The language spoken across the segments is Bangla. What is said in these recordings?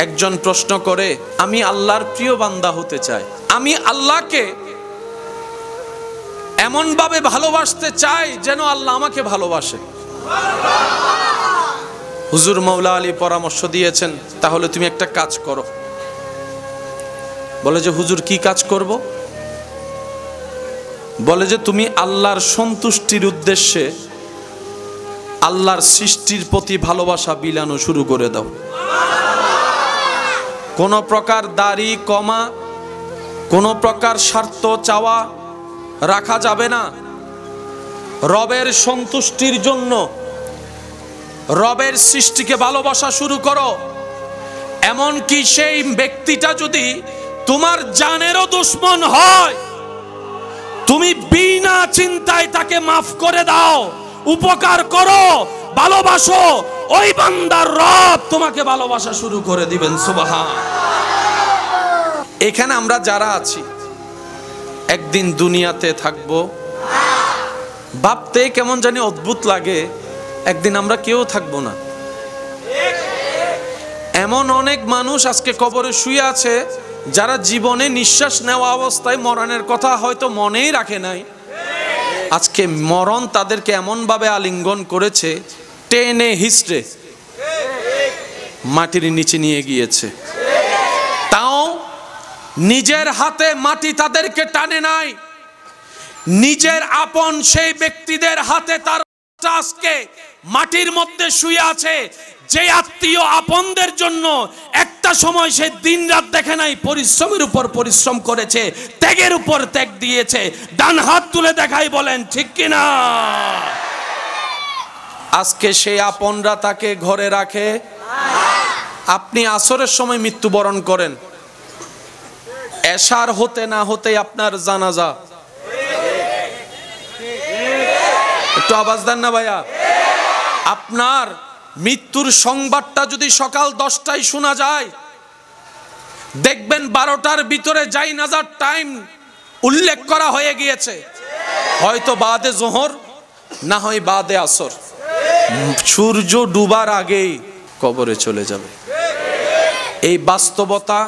একজন প্রশ্ন করে, আমি আল্লাহর প্রিয় বান্দা হতে চাই, আমি আল্লাহকে এমন ভাবে ভালোবাসতে চাই যেন আল্লাহ আমাকে ভালোবাসে। হুজুর মাওলা আলী পরামর্শ দিয়েছেন, তাহলে তুমি একটা কাজ করো। বলে যে হুজুর কি কাজ করব? বলে যে তুমি আল্লাহর সন্তুষ্টির উদ্দেশ্যে আল্লাহর সৃষ্টির প্রতি ভালোবাসা বিলানো শুরু করে দাও। কোন প্রকার দাড়ি কমা, কোন প্রকার স্বার্থ চাওয়া রাখা যাবে না। রবের সন্তুষ্টির জন্য রবের সৃষ্টিকে ভালোবাসা শুরু করো। এমনকি সেই ব্যক্তিটা যদি তোমার জানেরও দুশমন হয়, তুমি বিনা চিন্তায় তাকে মাফ করে দাও, উপকার করো, ভালোবাসো, ওই বান্দার রব তোমাকে ভালোবাসা শুরু করে দিবেন। সুবহান। এখানে আমরা যারা আছি একদিন দুনিয়াতে থাকবো, ভাবতে কেমন জানি অদ্ভুত লাগে, একদিন আমরা কেউ থাকবো না। এমন অনেক মানুষ আজকে কবরে শুয়ে আছে যারা জীবনে নিঃশ্বাস নেওয়া অবস্থায় মরণের কথা হয়তো মনেই রাখে নাই। আজকে মরণ তাদেরকে এমন ভাবে আলিঙ্গন করেছে, টেনে হিস্ট্রে মাটির নিচে নিয়ে গিয়েছে। তাও নিজের হাতে মাটি তাদেরকে টানে নাই, নিজের আপন সেই ব্যক্তিদের হাতে তার আজকে মাটির মধ্যে শুয়ে আছে। যে আত্মীয় আপনদের জন্য একটা সময় সে দিন রাত দেখে নাই, পরিশ্রমের উপর পরিশ্রম করেছে, ত্যাগের উপর ত্যাগ দিয়েছে। ডান হাত তুলে দেখাই, বলেন ঠিক কিনা? আজকে সেই আপনরা তাকে ঘরে রাখে। আপনি আসরের সময় মৃত্যুবরণ করেন, এশার হতে না হতে আপনার জানাজা। একটু আওয়াজ দেন না ভাইয়া। আপনার মৃত্যুর সংবাদটা যদি সকাল 10টায় শোনা যায়, দেখবেন 12টার ভিতরে জানাজার টাইম উল্লেখ করা হয়ে গিয়েছে, হয়তো বাদে জোহর, না হয় বাদে আসর। সূর্য ডুবার আগেই কবরে চলে যাবে। এই বাস্তবতা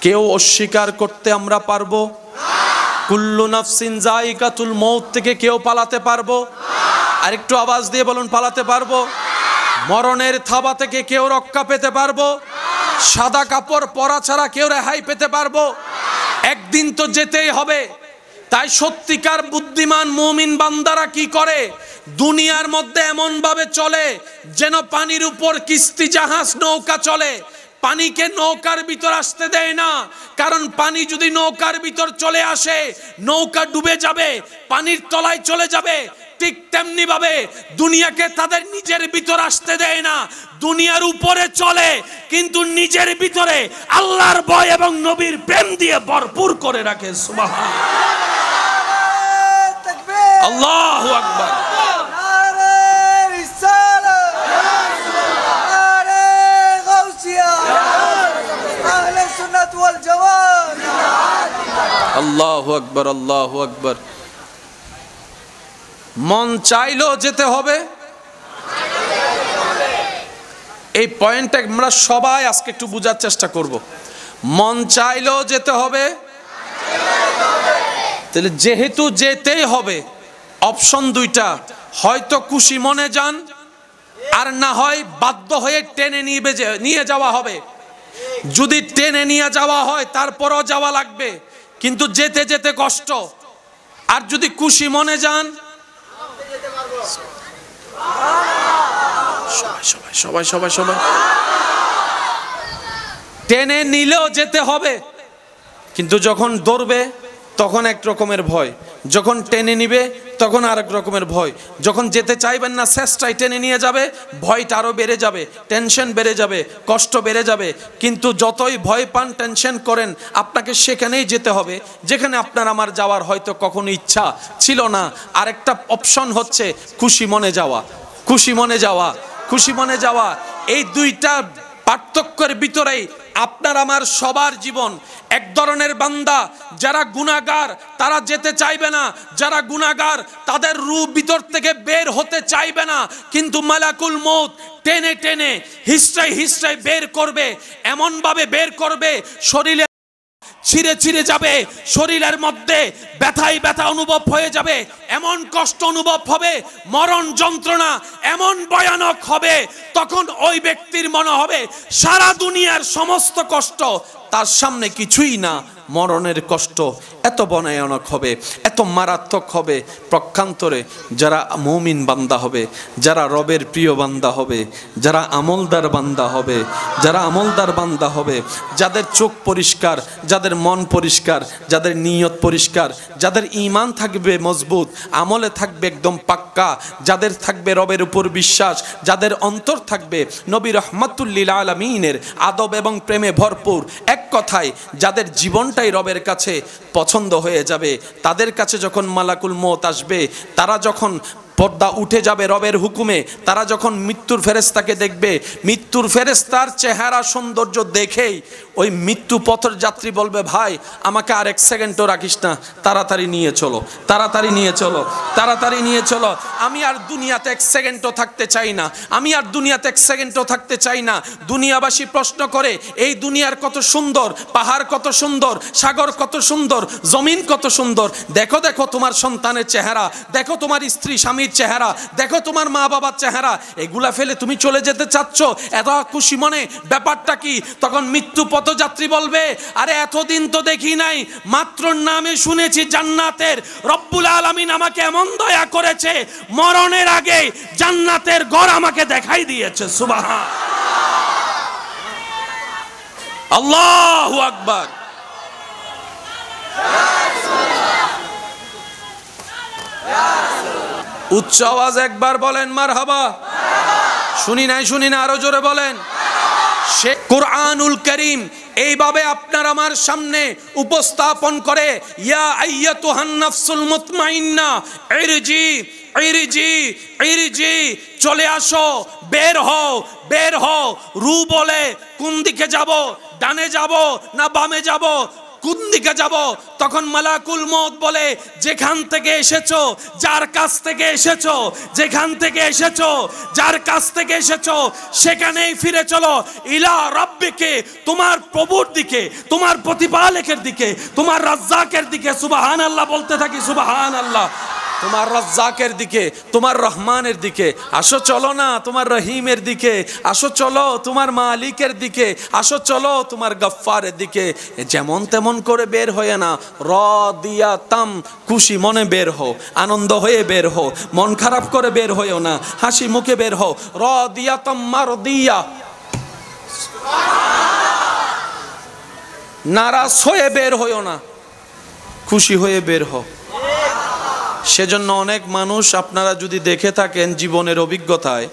কেউ অস্বীকার করতে আমরা পারবো? কুল্লু নাফসিন যায়িকাতুল মউত থেকে কেউ পালাতে পারবো? আরেকটু আওয়াজ দিয়ে বলুন, পালাতে পারবো? মরণের থাবা থেকে কেউ রক্ষা পেতে পারবো? সাদা কাপড় পরা ছাড়া কেউ রেহাই পেতে পারবো? একদিন তো যেতেই হবে। তাই সত্যিকার বুদ্ধিমান মুমিন বান্দারা কি করে? দুনিয়ার মধ্যে এমন ভাবে চলে যেন পানির উপর কিস্তি জাহাজ নৌকা চলে। পানিকে নৌকার ভিতর আসতে দেয় না, কারণ পানি যদি নৌকার ভিতর চলে আসে নৌকা ডুবে যাবে, পানির তলায় চলে যাবে। ঠিক তেমনি ভাবে দুনিয়াকে তাদের নিজের ভিতর আসতে দেয় না। দুনিয়ার উপরে চলে কিন্তু নিজের ভিতরে আল্লাহর ভয় এবং নবীর প্রেম দিয়ে ভরপুর করে রাখে। সুবহান আল্লাহু আকবার। আল্লাহু আকবার, আল্লাহু আকবার। মন চাইলো যেতে হবে। এই পয়েন্টটা আমরা সবাই আজকে একটু বোঝার চেষ্টা করব। মন চাইলো যেতে হবে, তাহলে যেহেতু যেতেই হবে, অপশন দুইটা, হয়তো খুশি মনে যান, আর না হয় বাধ্য হয়ে টেনে নিয়ে যাওয়া হবে। যদি টেনে নিয়ে যাওয়া হয় তারপরও যাওয়া লাগবে, কিন্তু যেতে যেতে কষ্ট। আর যদি খুশি মনে যান, সবাই সবাই সবাই সবাই টেনে নিলেও যেতে হবে, কিন্তু যখন দৌড়বে তখন এক রকমের ভয়, যখন টেনে নিবে তখন আরেক রকমের ভয়। যখন যেতে চাইবেন না, শেষটাই টেনে নিয়ে যাবে, ভয়টা আরো বেড়ে যাবে, টেনশন বেড়ে যাবে, কষ্ট বেড়ে যাবে। কিন্তু যতই ভয় পান, টেনশন করেন, আপনাকে সেখানেই যেতে হবে যেখানে আপনার আমার যাওয়ার হয়তো কখনো ইচ্ছা ছিল না। আরেকটা অপশন হচ্ছে খুশি মনে যাওয়া, খুশি মনে যাওয়া, খুশি মনে যাওয়া। এই দুইটা পার্থক্যের ভিতরেই আপনার আমার সবার জীবন। এক ধরনের বান্দা যারা গুনাহগার তারা যেতে চাইবে না, যারা গুনাহগার তাদের রূহ ভিতর থেকে বের হতে চাইবে না, কিন্তু মালাকুল মউত টেনে টেনে হিস্ট্রাই হিস্ট্রাই বের করবে, এমন ভাবে বের করবে শরীরে ছিঁড়ে ছিঁড়ে যাবে, শরীরের মধ্যে ব্যথাই ব্যথা অনুভব হয়ে যাবে, এমন কষ্ট অনুভব হবে, মরণ যন্ত্রণা এমন ভয়ানক হবে, তখন ওই ব্যক্তির মনে হবে সারা দুনিয়ার সমস্ত কষ্ট তার সামনে কিছুই না। মরণের কষ্ট এত ভয়ানক হবে, এত মারাত্মক হবে। পক্ষান্তরে যারা মুমিন বান্দা হবে, যারা রবের প্রিয় বান্দা হবে, যারা আমলদার বান্দা হবে, যারা আমলদার বান্দা হবে, যাদের চোখ পরিষ্কার, যাদের মন পরিষ্কার, যাদের নিয়ত পরিষ্কার, যাদের ঈমান থাকবে মজবুত, আমলে থাকবে একদম পাক্কা, যাদের থাকবে রবের উপর বিশ্বাস, যাদের অন্তর থাকবে নবী রহমাতুল লিল আলামিনের আদব এবং প্রেমে ভরপুর, এক কথায় যাদের জীবনটাই রবের কাছে পছন্দ হয়ে যাবে, তাদের কাছে যখন মালাকুল মউত আসবে, তারা যখন পর্দা উঠে যাবে রবের হুকুমে, তারা যখন মৃত্যুর ফেরেশতাকে দেখবে, মৃত্যুর ফেরেশতার চেহারা সৌন্দর্য দেখেই ওই মৃত্যু পথের যাত্রী বলবে, ভাই আমাকে আর এক সেকেন্ডও রাখিস না, তাড়াতাড়ি নিয়ে চলো, তাড়াতাড়ি নিয়ে চলো, তাড়াতাড়ি নিয়ে চলো, আমি আর দুনিয়াতে এক সেকেন্ডও থাকতে চাই না, আমি আর দুনিয়াতে এক সেকেন্ডও থাকতে চাই না। দুনিয়াবাসী প্রশ্ন করে, এই দুনিয়ার কত সুন্দর, পাহাড় কত সুন্দর, সাগর কত সুন্দর, জমিন কত সুন্দর, দেখো দেখো তোমার সন্তানের চেহারা, দেখো তোমার স্ত্রী স্বামীর চেহারা, দেখো তোমার মা বাবার চেহারা, এগুলা ফেলে তুমি চলে যেতে চাচ্ছ এত খুশি মনে, ব্যাপারটা কি? তখন মৃত্যু পথযাত্রী বলবে, আরে এতদিন তো দেখি নাই, মাত্র নামে শুনেছি জান্নাতের, রব্বুল আলামিন আমাকে এমন দয়া করেছে, মরণের আগে জান্নাতের ঘর আমাকে দেখাই দিয়েছে। সুবহান আল্লাহু আকবার। উচ্চ আওয়াজ একবার বলেন মারহাবা। শুনি নাই, শুনি না, আরো জোরে বলেন। সে কুরআনুল কারীম এইভাবে আপনার আমার সামনে উপস্থাপন করে, ইয়া আইয়াতুহান নাফসুল মুতমাইন্না ইরজি ইরজি ইরজি, চলে আসো, বের হও, বের হও। রূহ বলে কোন দিকে যাব, ডানে যাব না বামে যাব, কোন দিকে যাব? তখন মালাকুল মউত বলে, যেখান থেকে এসেছো, যার কাছ থেকে এসেছো, যেখান থেকে এসেছো, যার কাছ থেকে এসেছো, সেখানেই ফিরে চলো। ইলা রাব্বিকে, তোমার প্রভুর দিকে, তোমার প্রতিপালকের দিকে, তোমার রাজ্জাকের দিকে। সুবহানাল্লাহ বলতে থাকি, সুবহানাল্লাহ। তোমার রাজ্জাকের দিকে, তোমার রহমানের দিকে আসো, চলো না তোমার রহিমের দিকে আসো, চলো তোমার মালিকের দিকে আসো, চলো তোমার গফফারের দিকে। যেমন তেমন করে বের হয়ে না, রাদিয়াতাম, খুশি মনে বের হও, আনন্দ হয়ে বের হও, মন খারাপ করে বের হয়েও না, হাসি মুখে বের হও। রাদিয়াতাম মারদিয়া, নারাজ হয়ে বের হয়েও না, খুশি হয়ে বের হও। সেজন্য অনেক মানুষ, আপনারা যদি দেখে থাকেন জীবনের অভিজ্ঞতায়,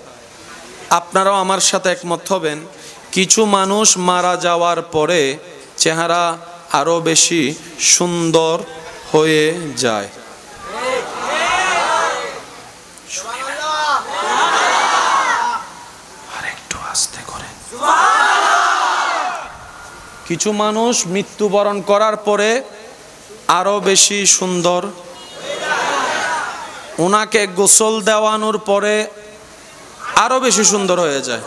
আপনারাও আমার সাথে একমত হবেন, কিছু মানুষ মারা যাওয়ার পরে চেহারা আরো বেশি সুন্দর হয়ে যায়। আরেকটু আস্তে করে। কিছু মানুষ মৃত্যুবরণ করার পরে আরো বেশি সুন্দর, ওনাকে গোসল দেওয়ানোর পরে আরো বেশি সুন্দর হয়ে যায়।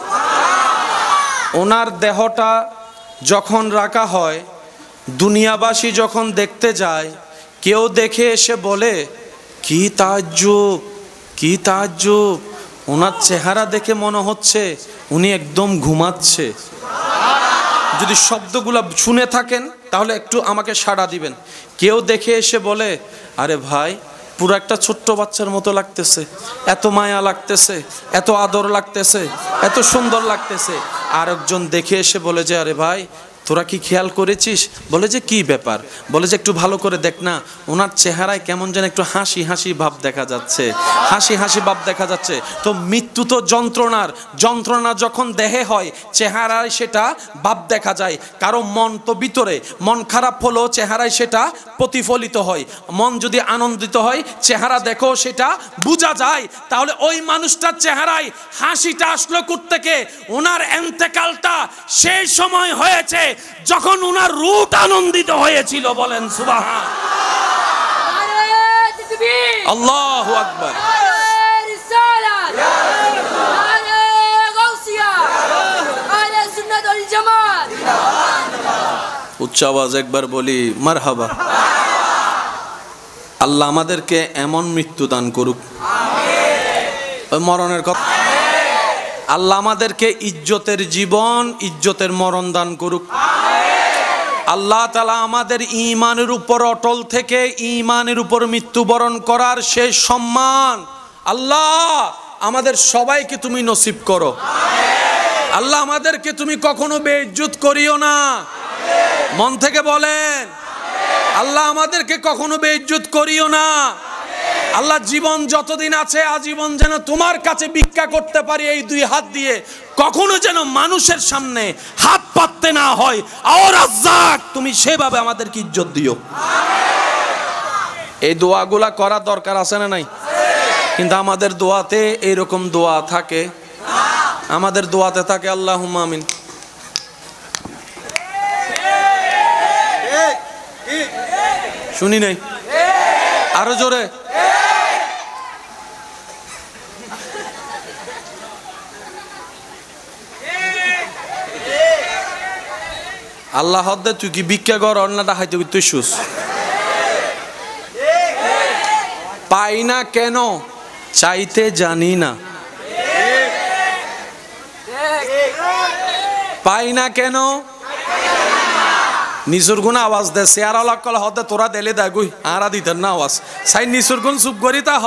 ওনার দেহটা যখন রাখা হয়, দুনিয়াবাসী যখন দেখতে যায়, কেউ দেখে এসে বলে, কি তাজ্জুব, কি তাজ্জুব, ওনার চেহারা দেখে মনে হচ্ছে উনি একদম ঘুমাচ্ছে। যদি শব্দগুলো শুনে থাকেন তাহলে একটু আমাকে সাড়া দিবেন। কেউ দেখে এসে বলে, আরে ভাই পুরো একটা ছোট্ট বাচ্চার মতো লাগতেছে, এত মায়া লাগতেছে, এত আদর লাগতেছে, এত সুন্দর লাগতেছে। আরেকজন দেখে এসে বলে যে, আরে ভাই তোরা কি খেয়াল করেছিস? বলে যে কি ব্যাপার? বলে যে একটু ভালো করে দেখ না, ওনার চেহারায় কেমন যেন একটু হাসি হাসি ভাব দেখা যাচ্ছে, হাসি হাসি ভাব দেখা যাচ্ছে। তো মৃত্যু তো যন্ত্রণা যখন দেহে হয় চেহারায় সেটা ভাব দেখা যায়। কারো মন তো ভিতরে, মন খারাপ হলেও চেহারায় সেটা প্রতিফলিত হয়। মন যদি আনন্দিত হয় চেহারা দেখো সেটা বোঝা যায়। তাহলে ওই মানুষটার চেহারায় হাসিটা আসলো কোত্থেকে? ওনার এন্তেকালটা সেই সময় হয়েছে যখন ওনার রূহ আনন্দিত হয়েছিল। বলেন সুবহান আল্লাহু আকবার। উচ্চ আওয়াজ একবার বলি মারহাবা। আল্লাহ আমাদেরকে এমন মৃত্যু দান করুক, ওই মরণের কথা। আল্লাহ আমাদেরকে ইজ্জতের জীবন, ইজ্জতের মরণ দান করুক। আল্লাহ তাআলা আমাদের ঈমানের উপর অটল থেকে ঈমানের উপর মৃত্যুবরণ করার সেই সম্মান আল্লাহ আমাদের সবাইকে তুমি নসিব করো। আল্লাহ আমাদেরকে তুমি কখনো বেইজ্জত করিও না। মন থেকে বলেন আল্লাহ আমাদেরকে কখনো বেইজ্জত করিও না। আল্লাহ জীবন যতদিন আছে আজীবন যেন তোমার কাছে ভিক্ষা করতে পারি এই দুই হাত দিয়ে, কখনো যেন মানুষের সামনে হাত পাততে না হয়। আর রাজ্জাক তুমি সেভাবে আমাদেরকে ইজ্জত দিও। এই দোয়াগুলা করা দরকার আছে না নাই? কিন্তু আমাদের দোয়াতে এইরকম দোয়া থাকে, আমাদের দোয়াতে থাকে আল্লাহুম্মা আমিন। শুনি নাই? আরো জোরে। আল্লাহ হদ্দে তুই কি ভিক্ষা কর না দেখাইতে তুই শুস? পাই না কেন? চাইতে জানি না। পাই না কেন? নিসুর গুণ আওয়াজ দে শেয়ার কল হদে তোরা দেলে দেগুই আরা দিতেন না আওয়াজ সাই নিসুর গুণ চুপ করি তা হ।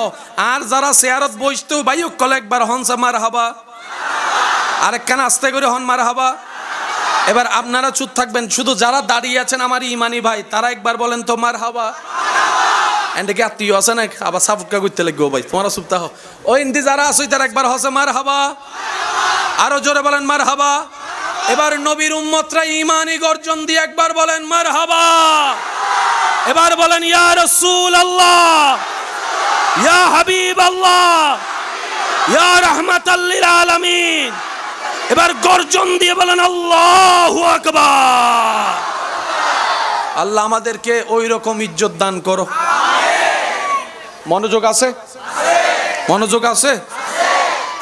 আর যারা শেয়ারত বসতেও ভাই কল একবার হনসা মার হাবা, আরেকখান আস্তে করে হন মার হাবা। এবার আপনারা চুপ থাকবেন, শুধু যারা দাঁড়িয়ে আছেন আমার ইমানি ভাই তারা একবার বলেন তো মার হাবা। এন্ডে আত্মীয় আছে না আবার সাফুকা করতে লাগবো ভাই, তোমরা চুপ থাকো। ওই ইন্দি যারা আছে তারা একবার হসে মার হাবা, আরো জোরে বলেন মার হাবা। এবার নবীর উম্মতরা ঈমানি গর্জন দিয়ে একবার বলেন মারহাবা। এবার বলেন ইয়া রাসূলুল্লাহ, ইয়া হাবিবাল্লাহ, ইয়া রাহমাতাল লিল আলামিন। এবার গর্জন দিয়ে বলেন আল্লাহু আকবার। আল্লাহ আমাদেরকে ওই রকম ইজ্জত দান করো। মনোযোগ আছে? মনোযোগ আছে?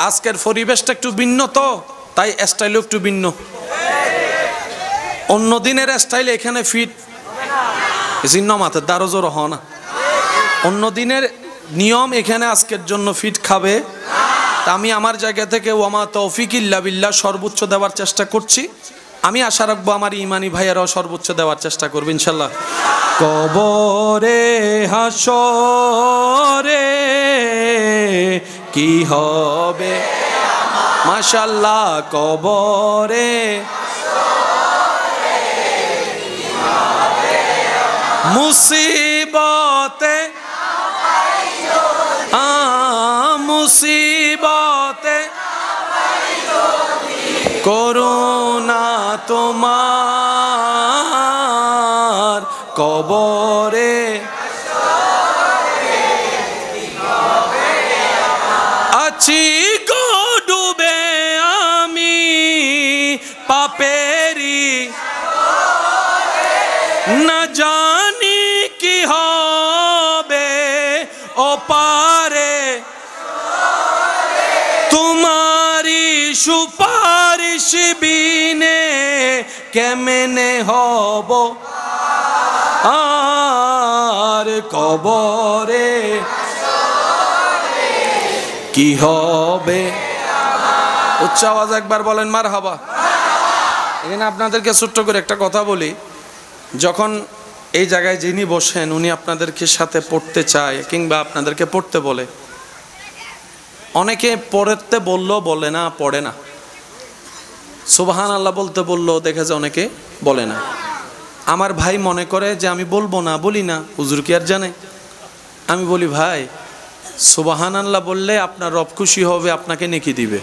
আজকের পরিবেশটা একটু ভিন্ন তো, তাই স্টাইলও একটু ভিন্ন। অন্য দিনের স্টাইল এখানে ফিট মাথার দ্বারো জোর হ না। অন্য দিনের নিয়ম এখানে আজকের জন্য ফিট খাবে। তা আমি আমার জায়গা থেকে ওয়ামা তৌফিক ইল্লা বিল্লাহ সর্বোচ্চ দেওয়ার চেষ্টা করছি। আমি আশা রাখবো আমার ইমানি ভাইয়েরাও সর্বোচ্চ দেওয়ার চেষ্টা করবে ইনশাল্লাহ। কবরে হাসরে কি হবে মাশাআল্লাহ, কবরে মুসিবতে মুসিবতে করুণা তোমার কবরে আছি গো ডুবে আমি পাপেরি না জানি কি হবে ও পারে তোমারি সুপারিশ বিনে কেমনে হব আর কবরে কি হবে। উচ্চ আওয়াজ একবার বলেন মারহাবা। এখানে আপনাদেরকে ছোট্ট করে একটা কথা বলি, যখন এই জায়গায় যিনি বসেন উনি আপনাদেরকে সাথে পড়তে চায় কিংবা আপনাদেরকে পড়তে বলে, অনেকে পড়তে বললেও বলে না, পড়ে না। সুবহানাল্লাহ বলতে বললো, দেখে যে অনেকে বলে না। আমার ভাই মনে করে যে আমি বলবো না, বলি না, হুজুর কি আর জানে। আমি বলি ভাই সুবহানাল্লাহ বললে আপনার রব খুশি হবে, আপনাকে নেকি দিবে।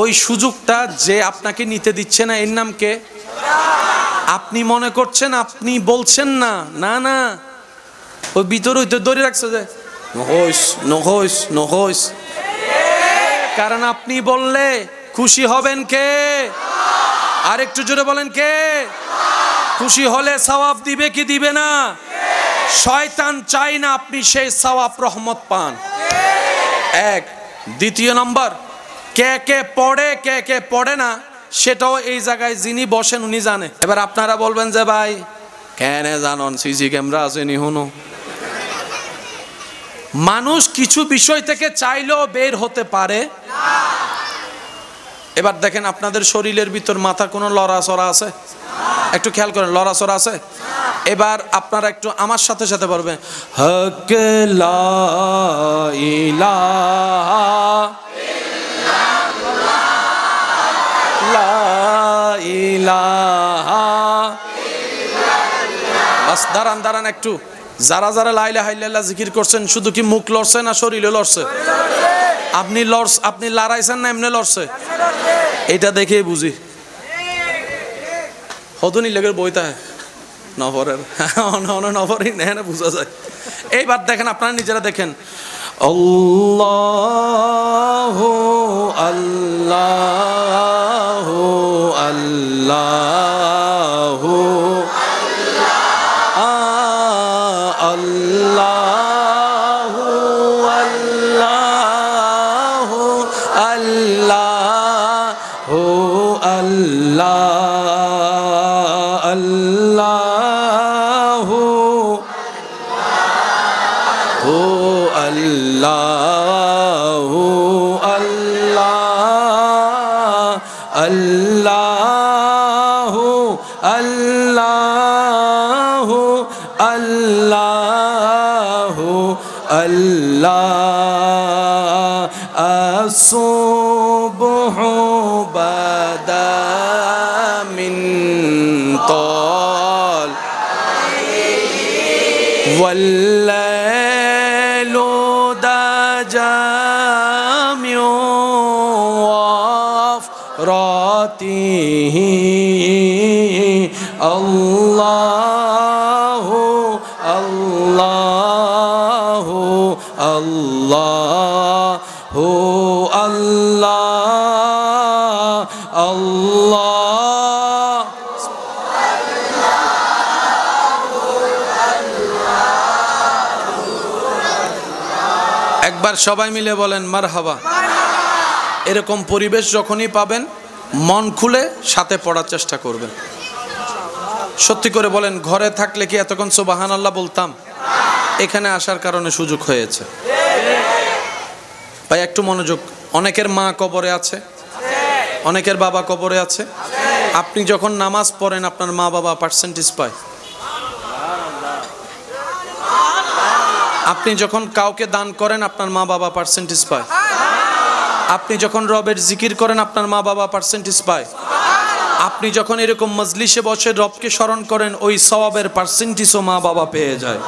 ওই সুযোগটা যে আপনাকে নিতে দিচ্ছে না, এর নাম কে? আপনি মনে করছেন আপনি বলছেন না, না না, ওই ভিতরে ধরে রাখছে যে নহইস নহইস নহইস। কারণ আপনি বললে খুশি হবেন কে? আর একটু জোরে বলেন কে? খুশি হলে সওয়াব দিবে কি দিবে না? শয়তান চাই না আপনি সেই সওয়াব রহমত পান। এক। দ্বিতীয় নম্বর, কে কে পড়ে কে কে পড়ে না সেটাও এই জায়গায় যিনি বসেন উনি জানে। এবার আপনারা বলবেন যে ভাই কেন জানন, সিসি ক্যামেরা আছে নি হুনো। মানুষ কিছু বিষয় থেকে চাইলেও বের হতে পারে। এবার দেখেন আপনাদের শরীরের ভিতর মাথা কোনো লড়াচড়া আছে? একটু খেয়াল করেন, লড়াচড়া আছে? এবার আপনারা একটু আমার সাথে সাথে বলবেন, হক লা ইলাহা লা ইলাহা। বাস দাঁড়ান দাঁড়ান একটু। যারা যারা লা ইলাহা ইল্লাল্লাহ জিকির করছেন, শুধু কি মুখ লড়ছে না শরীরে লড়ছে? আপনি লড়াইছেন না এমনি লড়ছে? এটা দেখে বুঝি। হদনি লেগের বইটা নফরের নফরই না বুঝা যায়। এইবার দেখেন আপনারা নিজেরা দেখেন, আল্লাহু আল্লাহু আল্লাহু আল্লাহু আল্লাহু আল্লাহু আল্লাহু আল্লাহু আল্লাহু আল্লাহু আল্লাহু আল্লাহ। আসুবহু বাদা মিন তল ওয়াল্লাইলু দাজা মিন ওয়াফরাতিহি আল্লাহু আল্লাহু আল্লাহু আল্লাহ আল্লাহ। একবার সবাই মিলে বলেন মারহাবা। এরকম পরিবেশ যখনই পাবেন মন খুলে সাথে পড়ার চেষ্টা করবেন। সত্যি করে বলেন, ঘরে থাকলে কি এতক্ষণ সুবহানাল্লাহ বলতাম? এখানে আসার কারণে সুযোগ হয়েছে। ভাই একটু মনোযোগ। অনেকের মা কবরে আছে, অনেকের বাবা কবরে আছে। আপনি যখন নামাজ পড়েন আপনার মা বাবা পার্সেন্টেজ পায়। আপনি যখন কাউকে দান করেন আপনার মা বাবা পার্সেন্টেজ পায়। আপনি যখন রবের জিকির করেন আপনার মা বাবা পার্সেন্টেজ পায়। আপনি যখন এরকম মজলিসে বসে রবকে স্মরণ করেন ওই সওয়াবের পার্সেন্টেজও মা বাবা পেয়ে যায়।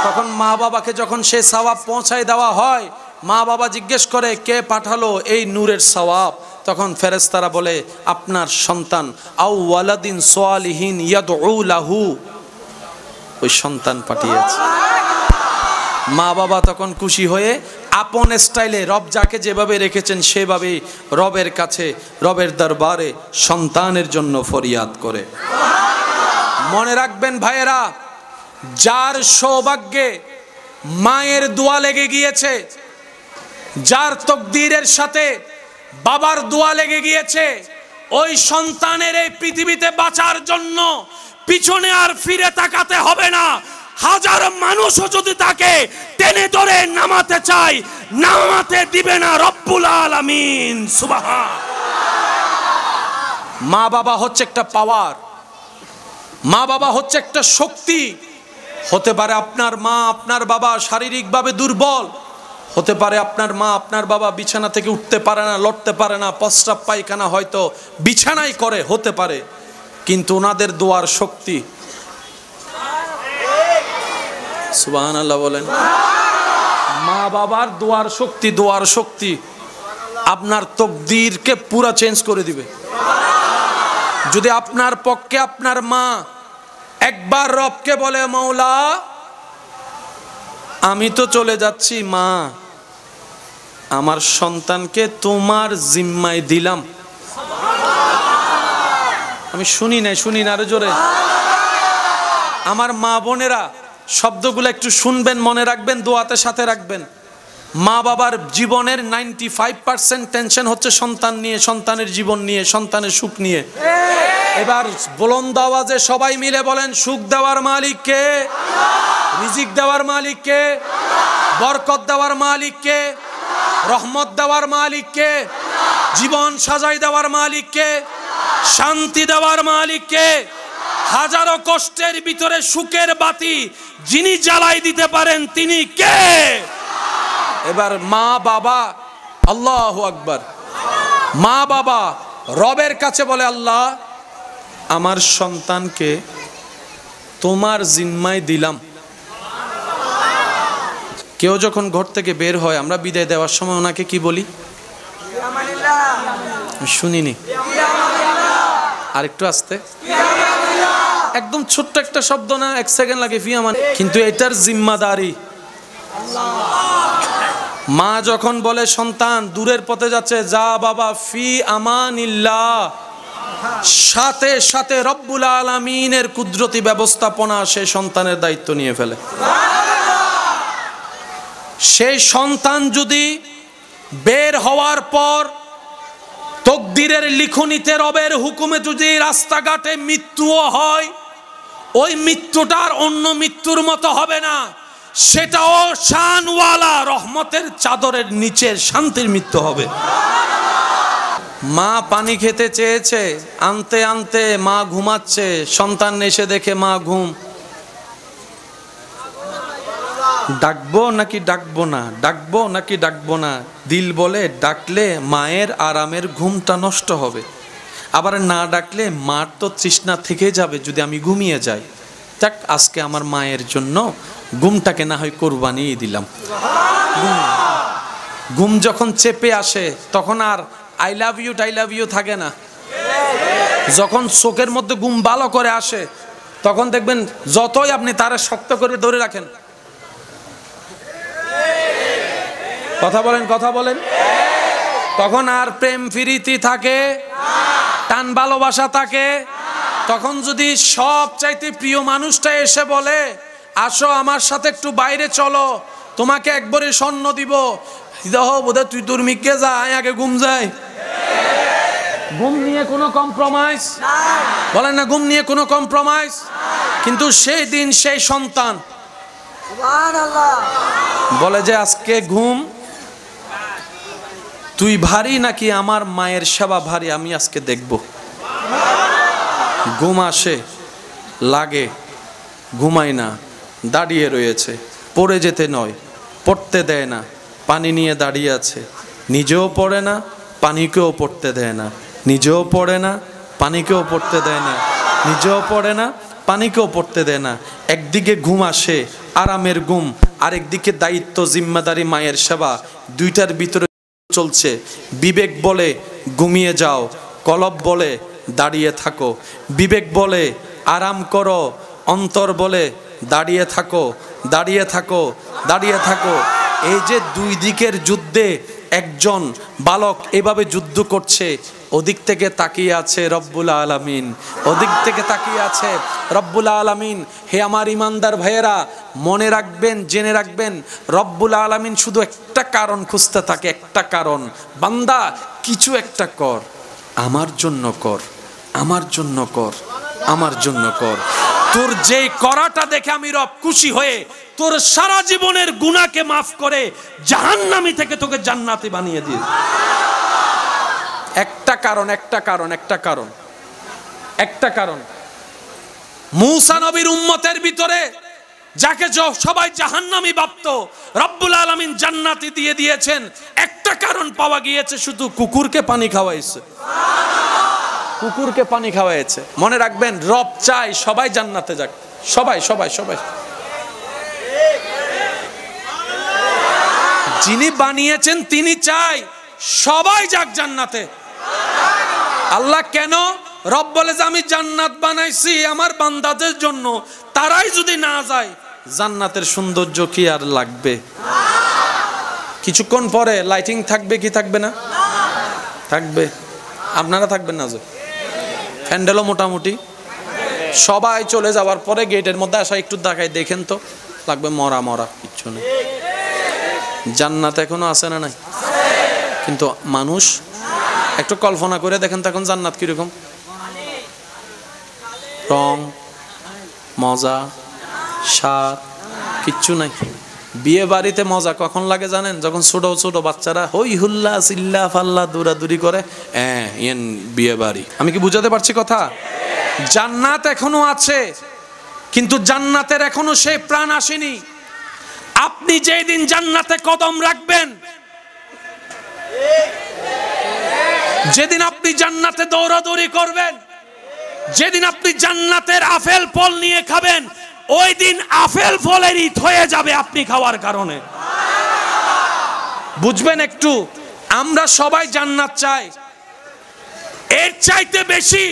তখন মা বাবাকে যখন সে সওয়াব পৌঁছায় দেওয়া হয়, মা বাবা জিজ্ঞেস করে কে পাঠালো এই নূরের সওয়াব? তখন ফেরেশতারা বলে আপনার সন্তান আও ওয়ালাদিন সালিহিন ইয়াদউ লাহু, ওই সন্তান পাঠিয়েছে। মা বাবা তখন খুশি হয়ে আপন স্টাইলে রব যাকে যেভাবে রেখেছেন সেভাবেই রবের কাছে, রবের দরবারে সন্তানের জন্য ফরিয়াদ করে। মনে রাখবেন ভাইয়েরা, যার সৌভাগ্যে মায়ের দোয়া লেগে গিয়েছে, যার তকদিরের সাথে বাবার দোয়া লেগে গিয়েছে, ওই সন্তানের এই পৃথিবীতে বাঁচার জন্য পিছনে আর ফিরে তাকাতে হবে না। হাজার মানুষও যদি তাকে টেনে ধরে নামাতে চায়, নামাতে দিবে না রব্বুল আলামিন। সুবহান। মা বাবা হচ্ছে একটা পাওয়ার, মা বাবা হচ্ছে একটা শক্তি। হতে পারে আপনার মা আপনার বাবা শারীরিকভাবে দুর্বল, হতে পারে আপনার মা আপনার বাবা বিছানা থেকে উঠতে পারে না, লড়তে পারে না, প্রস্রাব পায়খানা হয়তো বিছানায় করে, হতে পারে, কিন্তু ওনাদের দোয়ার শক্তি, সুবহানাল্লাহ বলেন, মা বাবার দোয়ার শক্তি, দোয়ার শক্তি আপনার তকদিরকে পুরা চেঞ্জ করে দিবে। যদি আপনার পক্ষে আপনার মা একবার রবকে বলে, মৌলা আমি তো চলে যাচ্ছি, মা আমার সন্তানকে তোমার জিম্মায় দিলাম। আমি শুনি না আরো জোরে। আমার মা বোনেরা শব্দগুলো একটু শুনবেন, মনে রাখবেন, দোয়াতে সাথে রাখবেন। মা বাবার জীবনের 95% টেনশন হচ্ছে সন্তান নিয়ে, সন্তানের জীবন নিয়ে, সন্তানের সুখ নিয়ে। এবার বুলন্দ আওয়াজে সবাই মিলে বলেন, সুখ দেওয়ার মালিক কে? রিজিক দেওয়ার মালিক কে? বরকত দেওয়ার মালিক কে? রহমত দেওয়ার মালিক কে? জীবন সাজাই দেওয়ার মালিক কে? শান্তি দেওয়ার মালিক কে? হাজারো কষ্টের ভিতরে সুখের বাতি যিনি জ্বালাই দিতে পারেন তিনি কে? এবার মা বাবা, আল্লাহু আকবার, মা বাবা রবের কাছে বলে, আল্লাহ আমার সন্তানকে তোমার জিম্মায় দিলাম। কেউ যখন ঘর থেকে বের হয়, আমরা বিদায় দেওয়ার সময় ওনাকে কি বলি? শুনিনি, আরেকটু আস্তে, একদম ছোট্ট একটা শব্দ না, 1 সেকেন্ড লাগে, ফি আমান, কিন্তু এটার জিম্মাদারি। মা যখন বলে সন্তান দূরের পথে যাচ্ছে, যা বাবা, ফি আমানিল্লাহ, সাথে সাথে রব্বুল আলামিনের কুদরতি ব্যবস্থাপনা সে সন্তানের দায়িত্ব নিয়ে ফেলে। সেই সন্তান যদি বের হওয়ার পর তকদিরের লিখনিতে রবের হুকুমে যদি রাস্তাঘাটে মৃত্যুও হয়, ওই মৃত্যুটার অন্য মৃত্যুর মতো হবে না, সেটাও শানওয়ালা রহমতের চাদরের নিচের শান্তির মৃত্যু হবে। মা পানি খেতে চেয়েছে, আনতে আনতে মা ঘুমাচ্ছে, সন্তান এসে দেখে মা ঘুম। ডাকবো নাকি ডাকবো না, ডাকবো নাকি ডাকবো না, দিল বলে ডাকলে মায়ের আরামের ঘুমটা নষ্ট হবে, আবার না ডাকলে মার তো তৃষ্ণা থেকে যাবে যদি আমি ঘুমিয়ে যাই। যাক, আজকে আমার মায়ের জন্য ঘুমটাকে না হয় কোরবানি দিলাম। ঘুম যখন চেপে আসে তখন আর আই লাভ ইউ থাকে না। যখন চোখের মধ্যে ঘুম ভালো করে আসে তখন দেখবেন যতই আপনি তারা শক্ত করে ধরে রাখেন, কথা বলেন, তখন আর প্রেম ফিরিতি থাকে, টান ভালোবাসা থাকে। তখন যদি সব চাইতে প্রিয় মানুষটা এসে বলে, আসো আমার সাথে একটু বাইরে চলো, তোমাকে একবারে স্বর্ণ দিব, বোধহয় তুই তোর মিকে যা, আগে ঘুম যায়। ঘুম নিয়ে কোনো কম্প্রোমাইজ বলেন না, ঘুম নিয়ে কোনো কম্প্রোমাইজ। কিন্তু সেই দিন সেই সন্তান বলে যে আজকে ঘুম তুই ভারী নাকি আমার মায়ের সেবা ভারী, আমি আজকে দেখব। ঘুম আসে, লাগে, ঘুমায় না, দাঁড়িয়ে রয়েছে, পড়ে যেতে নয়, পড়তে দেয় না, পানি নিয়ে দাঁড়িয়ে আছে, নিজেও পড়ে না, পানিকেও পড়তে দেয় না, নিজেও পড়ে না, পানিকেও পড়তে দেয় না, নিজেও পড়ে না, পানিকেও পড়তে দেয় না। একদিকে ঘুম আসে, আরামের ঘুম, আরেকদিকে দায়িত্ব, জিম্মাদারি, মায়ের সেবা, দুইটার ভিতরে চলছে। বিবেক বলে ঘুমিয়ে যাও, কলব বলে দাঁড়িয়ে থাকো। বিবেক বলে আরাম করো, অন্তর বলে দাঁড়িয়ে থাকো, দাঁড়িয়ে থাকো, দাঁড়িয়ে থাকো। এই যে দুই দিকের যুদ্ধে একজন বালক এভাবে যুদ্ধ করছে, ওদিক থেকে তাকিয়ে আছে রব্বুল আলামিন, ওদিক থেকে তাকিয়ে আছে রব্বুল আলামিন। হে আমার ইমানদার ভাইয়েরা, মনে রাখবেন, জেনে রাখবেন, রব্বুল আলামিন শুধু একটা কারণ খুঁজতে থাকে, একটা কারণ, বান্দা কিছু একটা কর, আমার জন্য কর, আমার জন্য কর, আমার জন্য কর। তোর যে করাটা দেখে আমি রব খুশি হয়ে তোর সারা জীবনের গুনাহকে মাফ করে জাহান্নামী থেকে তোকে জান্নাতি বানিয়ে দিই। একটা কারণ, একটা কারণ, একটা কারণ, একটা কারণ। মূসা নবীর উম্মতের ভিতরে যাকে সবাই জাহান্নামী ভাবতো রব্বুল আলামিন জান্নাতি দিয়ে দিয়েছেন। একটা কারণ পাওয়া গিয়েছে, শুধু কুকুরকে পানি খাওয়াইছে। কুকুরকে পানি খাওয়াইছে। মনে রাখবেন, রব চাই সবাই জান্নাতে যাক, সবাই সবাই সবাই। যিনি বানিয়েছেন তিনি চাই সবাই যাক জান্নাতে। আল্লাহ কেন? রব বলে যে আমি জান্নাত বানাইছি আমার বান্দাদের জন্য, তারাই যদি না যায় জান্নাতের সৌন্দর্য কি আর লাগবে? কিছুক্ষণ পরে লাইটিং থাকবে কি থাকবে না? থাকবে। আপনারা থাকবেন না? যে প্যান্ডেলও মোটামুটি সবাই চলে যাওয়ার পরে গেটের মধ্যে আসা একটু দেখায়, দেখেন তো লাগবে মরা মরা, কিচ্ছু নেই। জান্নাত এখনো আছে না নাই? কিন্তু মানুষ একটু কল্পনা করে দেখেন তখন জান্নাত কিরকম, রং মজা স্বাদ কিচ্ছু নাই। বিয়ে বাড়িতে মজা কখন লাগে জানেন? যখন ছোট ছোট বাচ্চারা হই হুল্লা চিল্লা ফাল্লা দৌড়াদৌড়ি করে, বিয়ে বাড়ি। আমি কি বুঝাতে পারছি কথা? জান্নাত এখনো আছে, কিন্তু জান্নাতের এখনো সেই প্রাণ আসেনি। আপনি যেদিন জান্নাতে কদম রাখবেন, যেদিন আপনি জান্নাতে দৌড়াদৌড়ি করবেন, যেদিন আপনি জান্নাতের আপেল ফল নিয়ে খাবেন, ওই দিন আপেল ফলের ঈদ হয়ে যাবে আপনি খাওয়ার কারণে। বুঝবেন একটু, আমরা সবাই জান্নাত চাই, এর চাইতে বেশি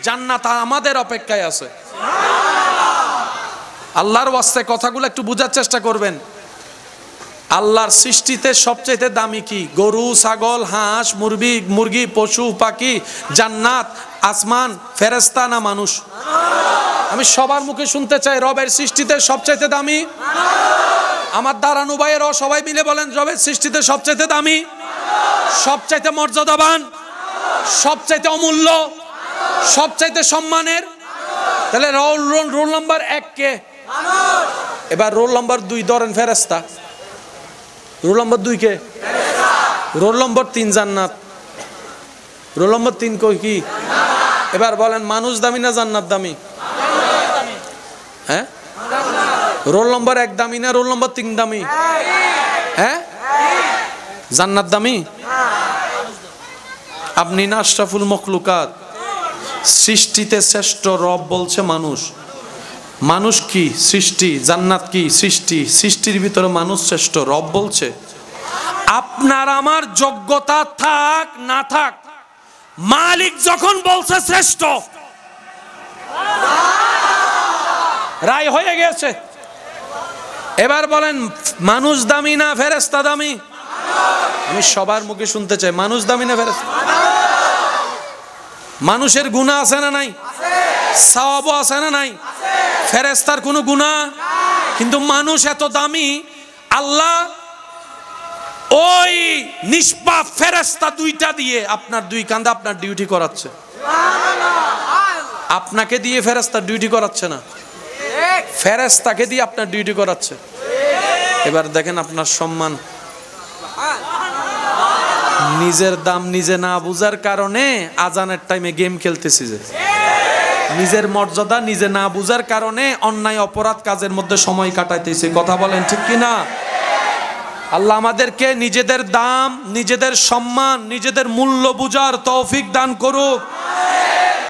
জান্নাত আমাদের অপেক্ষায় আছে। আল্লাহর ওয়াস্তে কথাগুলো একটু বোঝার চেষ্টা করবেন। আল্লাহর সৃষ্টিতে সবচেয়ে দামি কি? গরু ছাগল হাঁস মুরগি পশু পাখি, জান্নাত আসমান ফেরেশতা না মানুষ? আমি সবার মুখে শুনতে চাই, রবের সৃষ্টিতে সবচেয়ে দামি? আমার দাঁড়ানো ভাইয়েরাও সবাই মিলে বলেন, রবের সৃষ্টিতে সবচেয়ে দামি, সবচাইতে মর্যাদাবান, সবচাইতে অমূল্য, সবচাইতে সম্মানের। তাহলে রোল নাম্বার 1 কে? এবার রোল নাম্বার 2 ধরেন ফেরেশতা। রোল নম্বর 2 কে? রোল নম্বর 3 জান্নাত। রোল নম্বর 3 কই কি? এবার বলেন, মানুষ দামি না জান্নাত দামি? হ্যাঁ, রোল নম্বর 1 দামি না রোল নম্বর 3 দামি? হ্যাঁ, জান্নাত দামি। আপনি না আশরাফুল মখলুকাত, সৃষ্টিতে শ্রেষ্ঠ রব বলছে মানুষ। মানুষ কি? সৃষ্টি। জান্নাত কি? সৃষ্টি। সৃষ্টির ভিতরে মানুষ শ্রেষ্ঠ, রব বলছে। আপনার আমার যোগ্যতা থাক না থাক, মালিক যখন বলছে শ্রেষ্ঠ, রায় হয়ে গেছে। এবার বলেন, মানুষ দামি না ফেরেশতা দামি? আমি সবার মুখে শুনতে চাই, মানুষ দামি না ফেরেশতা? মানুষের গুনাহ আছে না নাই? সওয়াব আছে না নাই? ফেরেশতার কোনো গুনাহ? কিন্তু মানুষ এত দামি, আল্লাহ ওই নিষ্পাপ ফেরেশতা 2টা দিয়ে আপনার 2 কাঁধে আপনার ডিউটি করাচ্ছে। আপনাকে দিয়ে ফেরেশতা ডিউটি করাচ্ছে না, ফেরেশতাকে দিয়ে আপনার ডিউটি করাচ্ছে। এবার দেখেন আপনার সম্মান। নিজের দাম নিজে না বুঝার কারণে আজানের টাইমে গেম খেলতেছি, যে নিজের মর্যাদা নিজে না বুঝার কারণে অন্যায় অপরাধ কাজের মধ্যে সময় কাটাইতেছে। কথা বলেন ঠিক কিনা? আল্লাহ আমাদেরকে নিজেদের দাম, নিজেদের সম্মান, নিজেদের মূল্য বুঝার তৌফিক দান করুক।